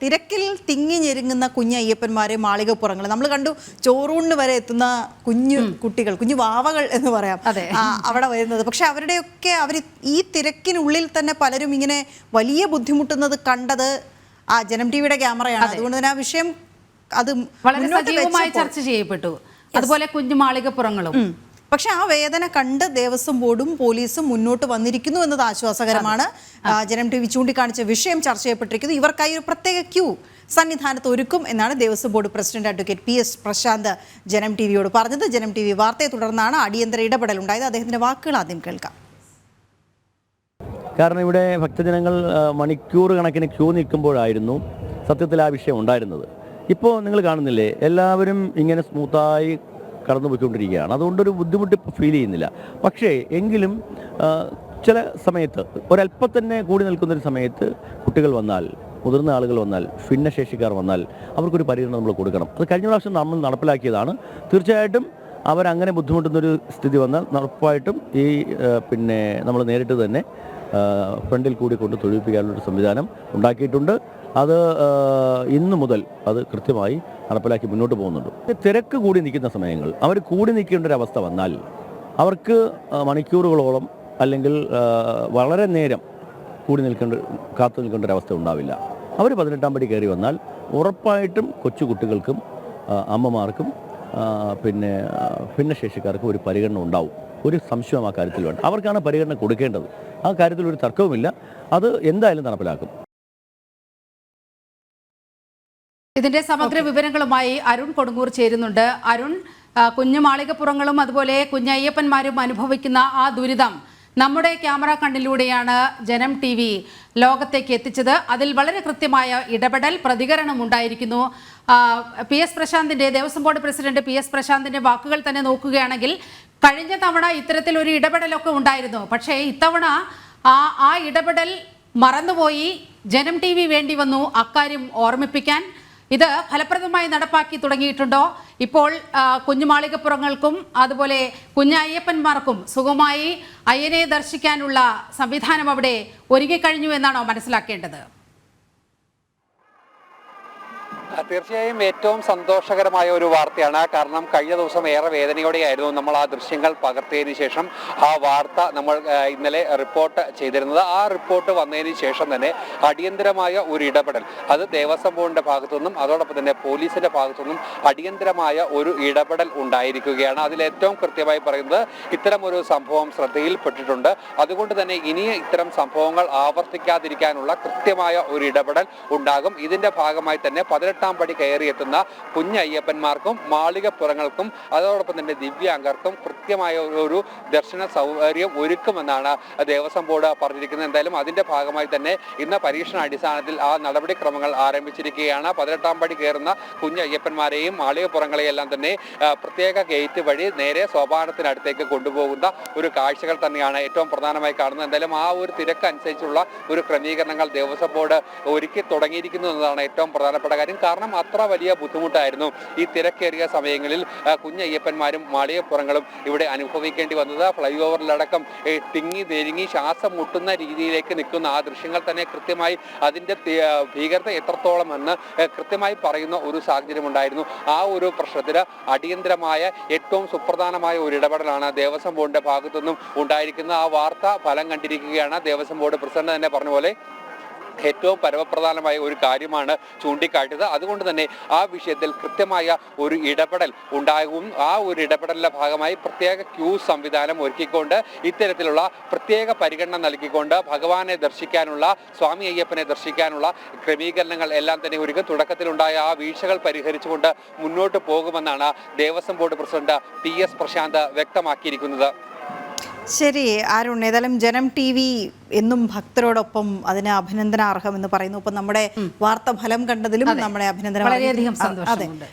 തിരക്കിൽ തിങ്ങി ഞെരുങ്ങുന്ന കുഞ്ഞയ്യപ്പന്മാരെ മാളികപ്പുറങ്ങൾ നമ്മൾ കണ്ടു. ചോറൂണിന് വരെ എത്തുന്ന കുഞ്ഞു കുട്ടികൾ, കുഞ്ഞു വാവകൾ എന്ന് പറയാം, അവിടെ വരുന്നത്. പക്ഷെ അവരുടെയൊക്കെ ഈ തിരക്കിനുള്ളിൽ തന്നെ പലരും ഇങ്ങനെ വലിയ ബുദ്ധിമുട്ടുന്നത് കണ്ടത് ആ ജനം ടിവിയുടെ ക്യാമറയാണ്. അതുകൊണ്ട് തന്നെ ആ വിഷയം അത് വളരെ സജീവമായി ചർച്ച ചെയ്യപ്പെട്ടു. അതുപോലെ കുഞ്ഞു മാളികപ്പുറങ്ങളും. പക്ഷെ ആ വേദന കണ്ട് ദേവസ്വം ബോർഡും പോലീസും മുന്നോട്ട് വന്നിരിക്കുന്നു എന്നത് ആശ്വാസകരമാണ്. ജനം ടി വി ചൂണ്ടിക്കാണിച്ച വിഷയം ചർച്ച ചെയ്യപ്പെട്ടിരിക്കുന്നു. ഇവർക്കായി ഒരു പ്രത്യേക ക്യൂ സന്നിധാനത്ത് ഒരുക്കും എന്നാണ് Devaswom board president advocate PS Prashanth Janam T വിയോട് പറഞ്ഞത്. ജനം ടി വി വാർത്തയെ തുടർന്നാണ് അടിയന്തര ഇടപെടൽ ഉണ്ടായത്. അദ്ദേഹത്തിന്റെ വാക്കുകൾ ആദ്യം കേൾക്കാം. കാരണം ഇവിടെ ഭക്തജനങ്ങൾ മണിക്കൂർ കണക്കിന് ക്യൂ നിൽക്കുമ്പോഴായിരുന്നു സത്യത്തിൽ ആ വിഷയം ഉണ്ടായിരുന്നത്. ഇപ്പോൾ നിങ്ങൾ കാണുന്നില്ലേ, എല്ലാവരും ഇങ്ങനെ സ്മൂത്തായി കടന്നു പോയിക്കൊണ്ടിരിക്കുകയാണ്. അതുകൊണ്ടൊരു ബുദ്ധിമുട്ട് ഫീൽ ചെയ്യുന്നില്ല. പക്ഷേ എങ്കിലും ചില സമയത്ത് ഒരല്പം തന്നെ കൂടി നിൽക്കുന്നൊരു സമയത്ത് കുട്ടികൾ വന്നാൽ, മുതിർന്ന ആളുകൾ വന്നാൽ, ഭിന്നശേഷിക്കാർ വന്നാൽ അവർക്കൊരു പരിഗണന നമ്മൾ കൊടുക്കണം. അത് കഴിഞ്ഞ പ്രാവശ്യം നമ്മൾ നടപ്പിലാക്കിയതാണ്. തീർച്ചയായിട്ടും അവരങ്ങനെ ബുദ്ധിമുട്ടുന്നൊരു സ്ഥിതി വന്നാൽ ഉറപ്പായിട്ടും നമ്മൾ നേരിട്ട് തന്നെ ഫ്രണ്ടിൽ കൂടി കൊണ്ട് തൊഴിപ്പിക്കാനുള്ളൊരു സംവിധാനം ഉണ്ടാക്കിയിട്ടുണ്ട്. അത് ഇന്നു മുതൽ അത് കൃത്യമായി നടപ്പിലാക്കി മുന്നോട്ട് പോകുന്നുണ്ട്. തിരക്ക് കൂടി നിൽക്കുന്ന സമയങ്ങൾ അവർ കൂടി നിൽക്കേണ്ട ഒരു അവസ്ഥ വന്നാൽ അവർക്ക് മണിക്കൂറുകളോളം അല്ലെങ്കിൽ വളരെ നേരം കാത്തു നിൽക്കേണ്ട ഒരു അവസ്ഥ ഉണ്ടാവില്ല. അവർ 18-ാം പടി കയറി വന്നാൽ ഉറപ്പായിട്ടും കൊച്ചുകുട്ടികൾക്കും അമ്മമാർക്കും ഭിന്നശേഷിക്കാർക്കും ഒരു പരിഗണന ഉണ്ടാവും. ഒരു സംശയം ആ കാര്യത്തിൽ വേണ്ട. അവർക്കാണ് പരിഗണന കൊടുക്കേണ്ടത്. ആ കാര്യത്തിൽ ഒരു തർക്കവുമില്ല. അത് എന്തായാലും നടപ്പിലാക്കും. ഇതിന്റെ സമഗ്ര വിവരങ്ങളുമായി അരുൺ കൊടുങ്ങൂർ ചേരുന്നുണ്ട്. അരുൺ, കുഞ്ഞു മാളികപ്പുറങ്ങളും അതുപോലെ കുഞ്ഞയ്യപ്പന്മാരും അനുഭവിക്കുന്ന ആ ദുരിതം നമ്മുടെ ക്യാമറ കണ്ണിലൂടെയാണ് ജനം ടി വി ലോകത്തേക്ക് എത്തിച്ചത്. അതിൽ വളരെ കൃത്യമായ ഇടപെടൽ, പ്രതികരണം ഉണ്ടായിരിക്കുന്നു. PS പ്രശാന്തിന്റെ, ദേവസ്വം ബോർഡ് പ്രസിഡന്റ് PS പ്രശാന്തിന്റെ വാക്കുകൾ തന്നെ നോക്കുകയാണെങ്കിൽ കഴിഞ്ഞ തവണ ഇത്തരത്തിലൊരു ഇടപെടലൊക്കെ ഉണ്ടായിരുന്നു. പക്ഷേ ഇത്തവണ ആ ഇടപെടൽ മറന്നുപോയി. ജനം ടി വി വേണ്ടി വന്നു അക്കാര്യം ഓർമ്മിപ്പിക്കാൻ. ഇത് ഫലപ്രദമായി നടപ്പാക്കി തുടങ്ങിയിട്ടുണ്ടോ? ഇപ്പോൾ കുഞ്ഞുമാളികപ്പുറങ്ങൾക്കും അതുപോലെ കുഞ്ഞയ്യപ്പന്മാർക്കും സുഖമായി അയ്യനെ ദർശിക്കാനുള്ള സംവിധാനം അവിടെ ഒരുങ്ങിക്കഴിഞ്ഞു എന്നാണോ മനസ്സിലാക്കേണ്ടത്? തീർച്ചയായും ഏറ്റവും സന്തോഷകരമായ ഒരു വാർത്തയാണ്. കാരണം കഴിഞ്ഞ ദിവസം ഏറെ വേദനയോടെയായിരുന്നു നമ്മൾ ആ ദൃശ്യങ്ങൾ പകർത്തിയതിനു ശേഷം ആ വാർത്ത നമ്മൾ ഇന്നലെ റിപ്പോർട്ട് ചെയ്തിരുന്നത്. ആ റിപ്പോർട്ട് വന്നതിന് ശേഷം തന്നെ അടിയന്തരമായ ഒരു ഇടപെടൽ, അത് ദേവസ്വം ബോർഡിന്റെ ഭാഗത്തുനിന്നും അതോടൊപ്പം തന്നെ പോലീസിന്റെ ഭാഗത്തുനിന്നും അടിയന്തരമായ ഒരു ഇടപെടൽ ഉണ്ടായിരിക്കുകയാണ്. അതിൽ ഏറ്റവും കൃത്യമായി പറയുന്നത് ഇത്തരം ഒരു സംഭവം ശ്രദ്ധയിൽപ്പെട്ടിട്ടുണ്ട്. അതുകൊണ്ട് തന്നെ ഇനി ഇത്തരം സംഭവങ്ങൾ ആവർത്തിക്കാതിരിക്കാനുള്ള കൃത്യമായ ഒരു ഇടപെടൽ ഉണ്ടാകും. ഇതിന്റെ ഭാഗമായി തന്നെ 18-ാം പടി കയറിയെത്തുന്ന കുഞ്ഞയ്യപ്പന്മാർക്കും മാളികപ്പുറങ്ങൾക്കും അതോടൊപ്പം തന്നെ ദിവ്യാംഗർക്കും കൃത്യമായ ഒരു ദർശന സൗകര്യം ഒരുക്കുമെന്നാണ് ദേവസ്വം ബോർഡ് പറഞ്ഞിരിക്കുന്നത്. എന്തായാലും അതിന്റെ ഭാഗമായി തന്നെ ഇന്ന് പരീക്ഷണ അടിസ്ഥാനത്തിൽ ആ നടപടിക്രമങ്ങൾ ആരംഭിച്ചിരിക്കുകയാണ്. 18-ാം പടി കയറുന്ന കുഞ്ഞയ്യപ്പന്മാരെയും മാളികപ്പുറങ്ങളെയും എല്ലാം തന്നെ പ്രത്യേക ഗേറ്റ് വഴി നേരെ സോപാനത്തിനടുത്തേക്ക് കൊണ്ടുപോകുന്ന ഒരു കാഴ്ചകൾ തന്നെയാണ് ഏറ്റവും പ്രധാനമായി കാണുന്നത്. എന്തായാലും ആ ഒരു തിരക്ക് അനുസരിച്ചുള്ള ഒരു ക്രമീകരണങ്ങൾ ദേവസ്വം ബോർഡ് ഒരുക്കി തുടങ്ങിയിരിക്കുന്നു എന്നതാണ് ഏറ്റവും പ്രധാനപ്പെട്ട കാര്യം. കാരണം അത്ര വലിയ ബുദ്ധിമുട്ടായിരുന്നു ഈ തിരക്കേറിയ സമയങ്ങളിൽ കുഞ്ഞയ്യപ്പന്മാരും മാളികപ്പുറങ്ങളും ഇവിടെ അനുഭവിക്കേണ്ടി വന്നത്. ഫ്ലൈ ഓവറിലടക്കം തിങ്ങി നെരുങ്ങി ശ്വാസം മുട്ടുന്ന രീതിയിലേക്ക് നിൽക്കുന്ന ആ ദൃശ്യങ്ങൾ തന്നെ കൃത്യമായി അതിൻ്റെ ഭീകരത എത്രത്തോളം എന്ന് കൃത്യമായി പറയുന്ന ഒരു സാഹചര്യം ഉണ്ടായിരുന്നു. ആ ഒരു പ്രശ്നത്തിന് അടിയന്തരമായ ഏറ്റവും സുപ്രധാനമായ ഒരു ഇടപെടലാണ് ദേവസ്വം ബോർഡിന്റെ ഭാഗത്തുനിന്നും ഉണ്ടായിരിക്കുന്നത്. ആ വാർത്ത ഫലം കണ്ടിരിക്കുകയാണ്. ദേവസ്വം ബോർഡ് പ്രസിഡന്റ് തന്നെ പറഞ്ഞ പോലെ ഏറ്റവും പരമപ്രധാനമായ ഒരു കാര്യമാണ് ചൂണ്ടിക്കാട്ടിയത്. അതുകൊണ്ട് തന്നെ ആ വിഷയത്തിൽ കൃത്യമായ ഒരു ഇടപെടൽ ഉണ്ടാകും. ആ ഒരു ഇടപെടലിന്റെ ഭാഗമായി പ്രത്യേക ക്യൂ സംവിധാനം ഒരുക്കിക്കൊണ്ട് ഇത്തരത്തിലുള്ള പ്രത്യേക പരിഗണന നൽകിക്കൊണ്ട് ഭഗവാനെ ദർശിക്കാനുള്ള, സ്വാമി അയ്യപ്പനെ ദർശിക്കാനുള്ള ക്രമീകരണങ്ങൾ എല്ലാം തന്നെ ഒരുക്കും. തുടക്കത്തിലുണ്ടായ ആ വീഴ്ചകൾ പരിഹരിച്ചുകൊണ്ട് മുന്നോട്ട് പോകുമെന്നാണ് Devaswom board president PS Prashanth വ്യക്തമാക്കിയിരിക്കുന്നത്. ശരി അരുൺ, ഏതായാലും ജനം ടി വി എന്നും ഭക്തരോടൊപ്പം അതിന് അഭിനന്ദനാർഹമെന്ന് പറയുന്നു. ഇപ്പം നമ്മുടെ വാർത്ത ഫലം കണ്ടതിലും നമ്മളെ അഭിനന്ദനം. വളരെയധികം സന്തോഷമുണ്ട്.